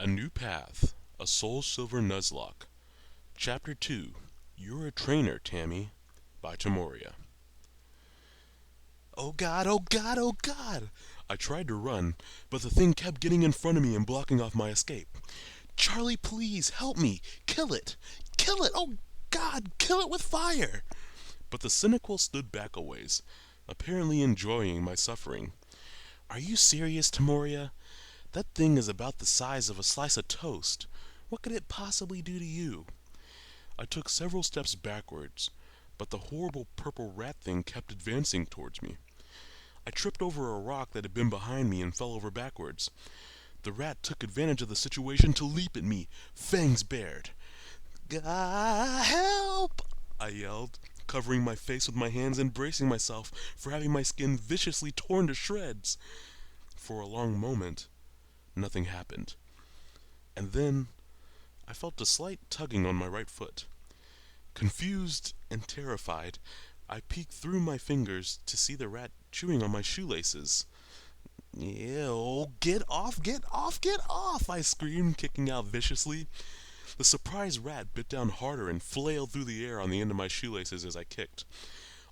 A New Path, A Soul Silver Nuzlocke. Chapter 2, You're a Trainer, Tammy, by Tamoria. Oh god, oh god, oh god! I tried to run, but the thing kept getting in front of me and blocking off my escape. Charlie, please, help me! Kill it! Kill it! Oh god, kill it with fire! But the cynical stood back a ways, apparently enjoying my suffering. Are you serious, Tamoria? That thing is about the size of a slice of toast. What could it possibly do to you? I took several steps backwards, but the horrible purple rat thing kept advancing towards me. I tripped over a rock that had been behind me and fell over backwards. The rat took advantage of the situation to leap at me, fangs bared. "Gah, help!" I yelled, covering my face with my hands and bracing myself for having my skin viciously torn to shreds. For a long moment, nothing happened. And then I felt a slight tugging on my right foot. Confused and terrified, I peeked through my fingers to see the rat chewing on my shoelaces. "Ew, get off, get off, get off!" I screamed, kicking out viciously. The surprised rat bit down harder and flailed through the air on the end of my shoelaces as I kicked.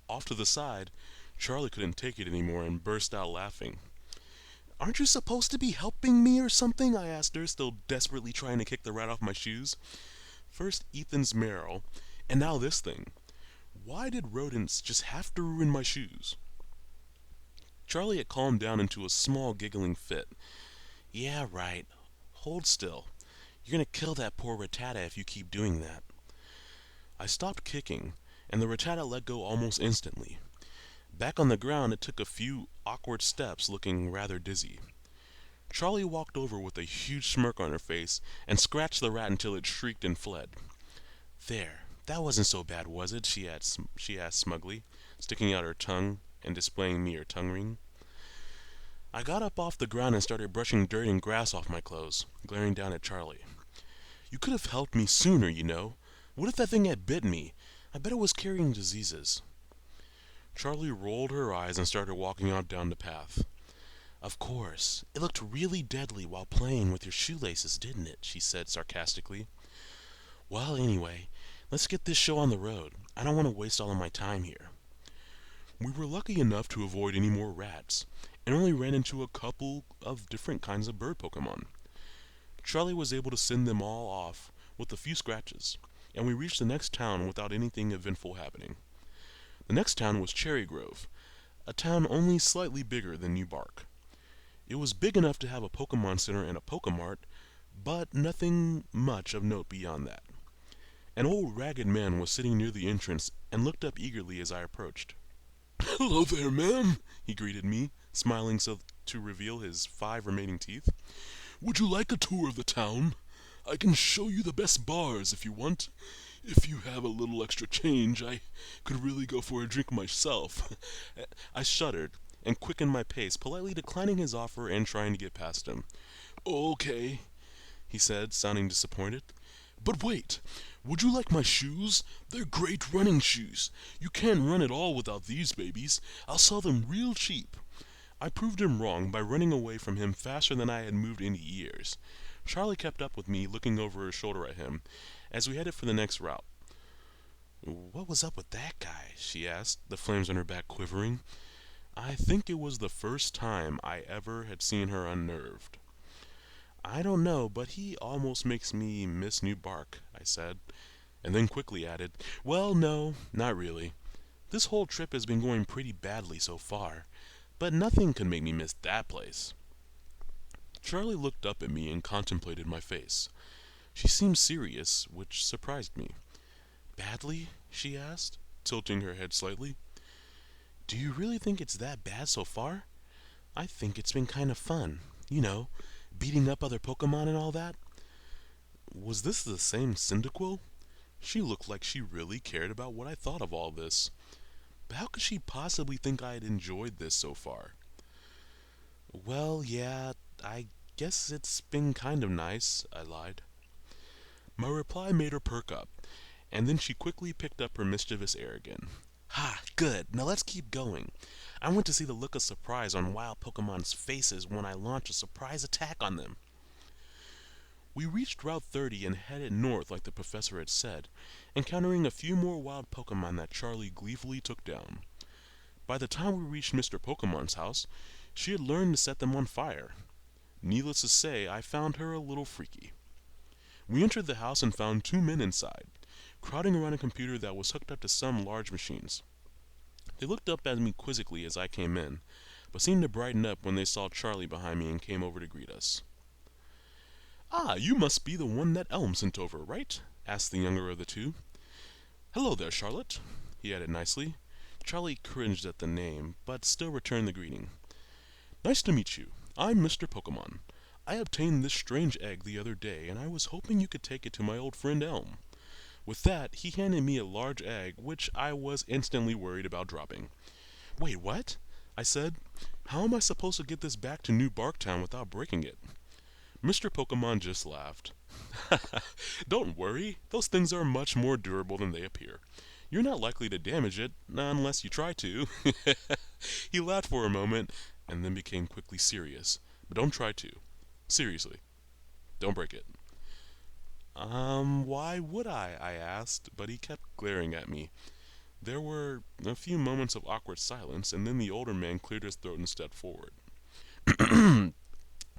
Off to the side, Charlie couldn't take it anymore and burst out laughing. "Aren't you supposed to be helping me or something?" I asked her, still desperately trying to kick the rat off my shoes. First Ethan's Merrill, and now this thing. Why did rodents just have to ruin my shoes? Charlie had calmed down into a small giggling fit. "Yeah, right. Hold still. You're gonna kill that poor Rattata if you keep doing that." I stopped kicking, and the Rattata let go almost instantly. Back on the ground, it took a few awkward steps, looking rather dizzy. Charlie walked over with a huge smirk on her face and scratched the rat until it shrieked and fled. "There, that wasn't so bad, was it?" she asked smugly, sticking out her tongue and displaying me her tongue ring. I got up off the ground and started brushing dirt and grass off my clothes, glaring down at Charlie. "You could have helped me sooner, you know. What if that thing had bitten me? I bet it was carrying diseases." Charlie rolled her eyes and started walking on down the path. "Of course. It looked really deadly while playing with your shoelaces, didn't it?" she said sarcastically. "Well, anyway, let's get this show on the road. I don't want to waste all of my time here." We were lucky enough to avoid any more rats, and only ran into a couple of different kinds of bird Pokemon. Charlie was able to send them all off with a few scratches, and we reached the next town without anything eventful happening. The next town was Cherry Grove, a town only slightly bigger than New Bark. It was big enough to have a Pokemon Center and a Pokemart, but nothing much of note beyond that. An old ragged man was sitting near the entrance and looked up eagerly as I approached. "Hello there, ma'am," he greeted me, smiling so to reveal his 5 remaining teeth. "Would you like a tour of the town? I can show you the best bars if you want. If you have a little extra change, I could really go for a drink myself." I shuddered and quickened my pace, politely declining his offer and trying to get past him. "Okay," he said, sounding disappointed. "But wait, would you like my shoes? They're great running shoes. You can't run at all without these babies. I'll sell them real cheap." I proved him wrong by running away from him faster than I had moved in years. Charlie kept up with me, looking over her shoulder at him, as we headed for the next route. "What was up with that guy?" she asked, the flames on her back quivering. I think it was the first time I ever had seen her unnerved. "I don't know, but he almost makes me miss New Bark," I said, and then quickly added, "Well, no, not really. This whole trip has been going pretty badly so far, but nothing could make me miss that place." Charlie looked up at me and contemplated my face. She seemed serious, which surprised me. "Badly?" she asked, tilting her head slightly. "Do you really think it's that bad so far? I think it's been kind of fun. You know, beating up other Pokemon and all that." Was this the same Cyndaquil? She looked like she really cared about what I thought of all this. But how could she possibly think I had enjoyed this so far? "Well, yeah, I guess it's been kind of nice," I lied. My reply made her perk up, and then she quickly picked up her mischievous air again. "Ha, good. Now let's keep going. I want to see the look of surprise on wild Pokemon's faces when I launch a surprise attack on them." We reached Route 30 and headed north like the professor had said, encountering a few more wild Pokemon that Charlie gleefully took down. By the time we reached Mr. Pokemon's house, she had learned to set them on fire. Needless to say, I found her a little freaky. We entered the house and found two men inside, crowding around a computer that was hooked up to some large machines. They looked up at me quizzically as I came in, but seemed to brighten up when they saw Charlie behind me and came over to greet us. "Ah, you must be the one that Elm sent over, right?" asked the younger of the two. "Hello there, Charlotte," he added nicely. Charlie cringed at the name, but still returned the greeting. "Nice to meet you. I'm Mr. Pokemon. I obtained this strange egg the other day, and I was hoping you could take it to my old friend Elm." With that, he handed me a large egg, which I was instantly worried about dropping. "Wait, what?" I said. "How am I supposed to get this back to New Barktown without breaking it?" Mr. Pokemon just laughed. "Don't worry, those things are much more durable than they appear. You're not likely to damage it, unless you try to." He laughed for a moment, and then became quickly serious. "But don't try to. Seriously, don't break it." Why would I asked, but he kept glaring at me. There were a few moments of awkward silence, and then the older man cleared his throat and stepped forward.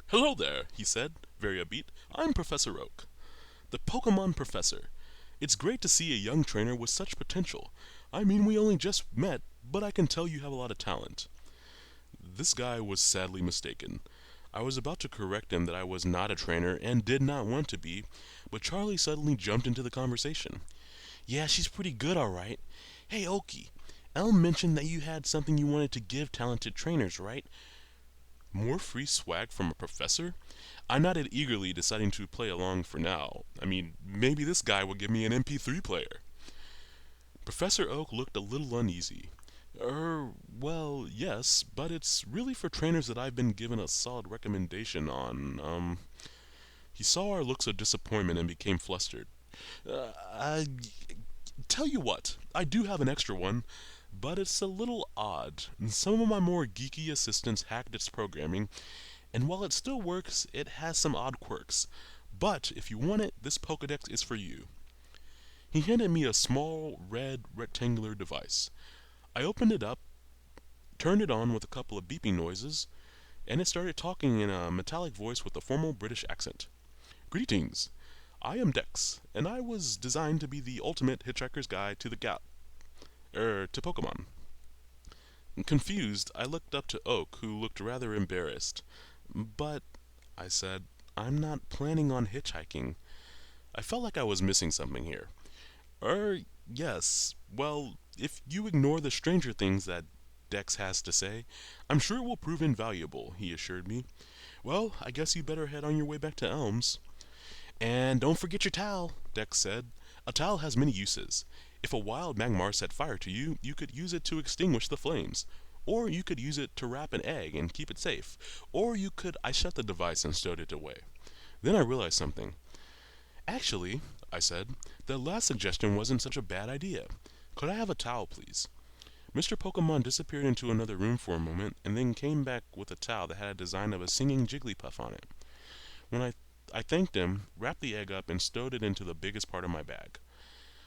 "Hello there," he said, very upbeat. "I'm Professor Oak, the Pokemon Professor. It's great to see a young trainer with such potential. I mean, we only just met, but I can tell you have a lot of talent." This guy was sadly mistaken. I was about to correct him that I was not a trainer and did not want to be, but Charlie suddenly jumped into the conversation. "Yeah, she's pretty good, all right. Hey, Okie, Elm mentioned that you had something you wanted to give talented trainers, right?" More free swag from a professor? I nodded eagerly, deciding to play along for now. I mean, maybe this guy would give me an MP3 player. Professor Oak looked a little uneasy. Well, yes, but it's really for trainers that I've been given a solid recommendation on. He saw our looks of disappointment and became flustered. I tell you what, I do have an extra one, but it's a little odd. Some of my more geeky assistants hacked its programming, and while it still works, it has some odd quirks. But if you want it, this Pokedex is for you." He handed me a small, red, rectangular device. I opened it up, turned it on with a couple of beeping noises, and it started talking in a metallic voice with a formal British accent. "Greetings. I am Dex, and I was designed to be the ultimate hitchhiker's guide to to Pokemon." Confused, I looked up to Oak, who looked rather embarrassed. "But," I said, "I'm not planning on hitchhiking." I felt like I was missing something here. Yes. Well, if you ignore the stranger things that Dex has to say, I'm sure it will prove invaluable," he assured me. "Well, I guess you better head on your way back to Elms." "And don't forget your towel," Dex said. "A towel has many uses. If a wild Magmar set fire to you, you could use it to extinguish the flames. Or you could use it to wrap an egg and keep it safe. Or you could—" I shut the device and stowed it away. Then I realized something. "Actually," I said, "the last suggestion wasn't such a bad idea. Could I have a towel, please?" Mr. Pokemon disappeared into another room for a moment, and then came back with a towel that had a design of a singing Jigglypuff on it. When I thanked him, wrapped the egg up, and stowed it into the biggest part of my bag.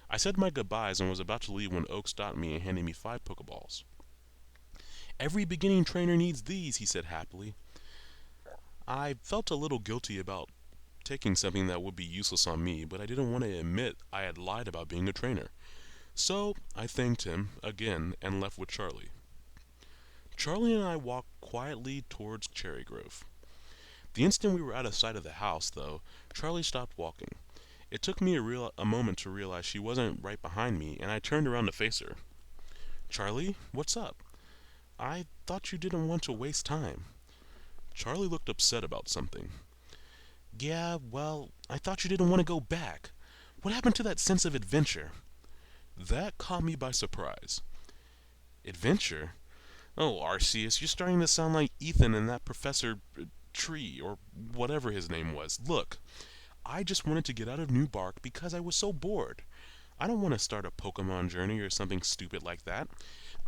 I said my goodbyes and was about to leave when Oak stopped me and handed me 5 Pokeballs. "Every beginning trainer needs these," he said happily. I felt a little guilty about taking something that would be useless on me, but I didn't want to admit I had lied about being a trainer. So I thanked him again and left with Charlie. Charlie and I walked quietly towards Cherry Grove. The instant we were out of sight of the house, though, Charlie stopped walking. It took me a moment to realize she wasn't right behind me, and I turned around to face her. "Charlie, what's up? I thought you didn't want to waste time." Charlie looked upset about something. "Yeah, well, I thought you didn't want to go back. What happened to that sense of adventure?" That caught me by surprise. "Adventure? Oh, Arceus, you're starting to sound like Ethan and that Professor Tree, or whatever his name was. Look, I just wanted to get out of New Bark because I was so bored. I don't want to start a Pokemon journey or something stupid like that.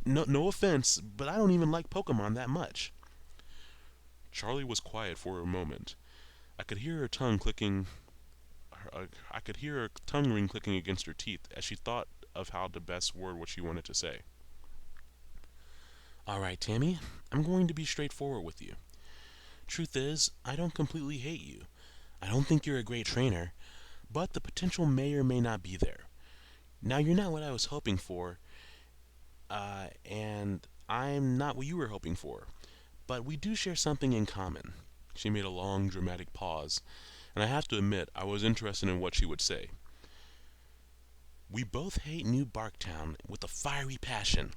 No offense, but I don't even like Pokemon that much." Charlie was quiet for a moment. I could hear her tongue clicking. I could hear her tongue ring clicking against her teeth as she thought of how to best word what she wanted to say. All right, Tammy, I'm going to be straightforward with you. Truth is, I don't completely hate you. I don't think you're a great trainer, but the potential may or may not be there. Now, you're not what I was hoping for, and I'm not what you were hoping for, but we do share something in common. She made a long, dramatic pause, and I have to admit I was interested in what she would say. We both hate New Barktown with a fiery passion.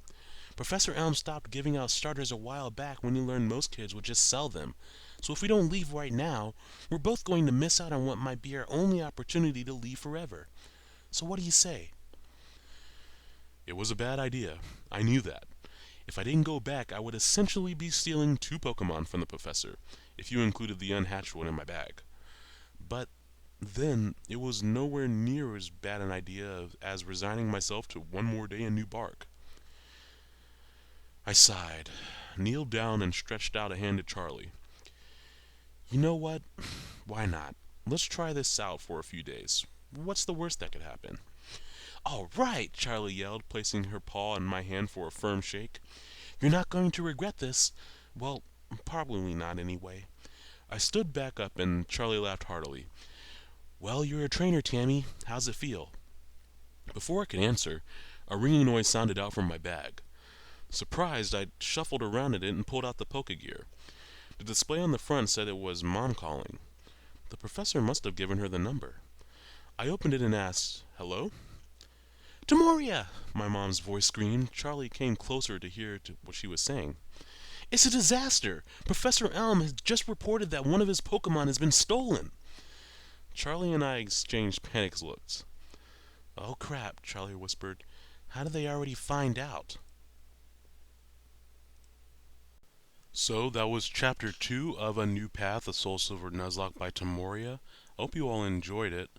Professor Elm stopped giving out starters a while back when he learned most kids would just sell them. So if we don't leave right now, we're both going to miss out on what might be our only opportunity to leave forever. So what do you say? It was a bad idea. I knew that. If I didn't go back, I would essentially be stealing two Pokemon from the professor, if you included the unhatched one in my bag. But then, it was nowhere near as bad an idea as resigning myself to one more day in New Bark. I sighed, kneeled down, and stretched out a hand to Charlie. You know what? Why not? Let's try this out for a few days. What's the worst that could happen? All right, Charlie yelled, placing her paw in my hand for a firm shake. You're not going to regret this. Well, probably not anyway. I stood back up and Charlie laughed heartily. Well, you're a trainer, Tammy. How's it feel? Before I could answer, a ringing noise sounded out from my bag. Surprised, I shuffled around in it and pulled out the Pokegear. The display on the front said it was Mom calling. The professor must have given her the number. I opened it and asked, Hello? Demoria! My mom's voice screamed. Charlie came closer to hear what she was saying. It's a disaster! Professor Elm has just reported that one of his Pokemon has been stolen. Charlie and I exchanged panicked looks. Oh crap, Charlie whispered. How did they already find out? So that was chapter 2 of A New Path, A Soul Silver Nuzlocke by Tamoria. I hope you all enjoyed it.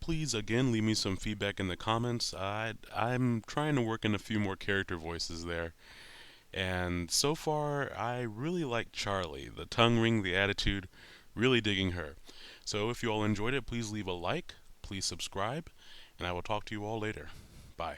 Please again leave me some feedback in the comments. I'm trying to work in a few more character voices there. And so far, I really like Charlie. The tongue ring, the attitude, really digging her. So if you all enjoyed it, please leave a like, please subscribe, and I will talk to you all later. Bye.